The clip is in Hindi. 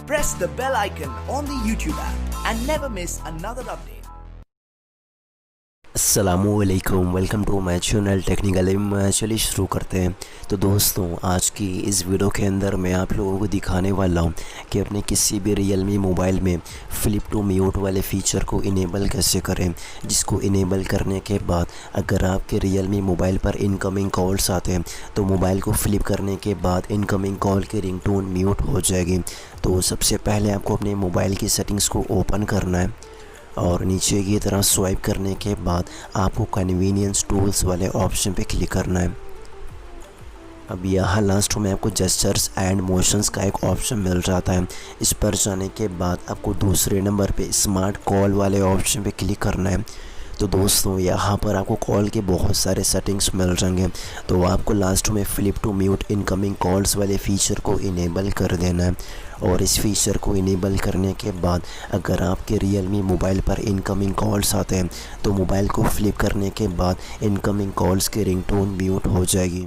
Press the bell icon on the YouTube app and never miss another update. अस्सलामुअलैकुम, welcome to my channel technical Ilm. चलिए शुरू करते हैं। तो दोस्तों, आज की इस वीडियो के अंदर मैं आप लोगों को दिखाने वाला हूं कि अपने किसी भी Realme मोबाइल में फ्लिप टू म्यूट वाले फ़ीचर को इनेबल कैसे करें, जिसको इनेबल करने के बाद अगर आपके Realme मोबाइल पर इनकमिंग कॉल्स आते हैं तो मोबाइल को फ्लिप करने के बाद इनकमिंग कॉल की रिंगटोन म्यूट हो जाएगी। तो सबसे पहले आपको अपने मोबाइल की सेटिंग्स को ओपन करना है और नीचे की तरह स्वाइप करने के बाद आपको कन्वीनियंस टूल्स वाले ऑप्शन पे क्लिक करना है। अब यहाँ लास्ट में आपको जेस्चर्स एंड मोशंस का एक ऑप्शन मिल जाता है। इस पर जाने के बाद आपको दूसरे नंबर पे स्मार्ट कॉल वाले ऑप्शन पे क्लिक करना है। तो दोस्तों, यहाँ पर आपको कॉल के बहुत सारे सेटिंग्स मिल जाएंगे। तो आपको लास्ट में flip to mute incoming calls वाले फ़ीचर को इनेबल कर देना है। और इस फीचर को इनेबल करने के बाद अगर आपके Realme मोबाइल पर इनकमिंग कॉल्स आते हैं तो मोबाइल को फ्लिप करने के बाद इनकमिंग कॉल्स की रिंगटोन म्यूट हो जाएगी।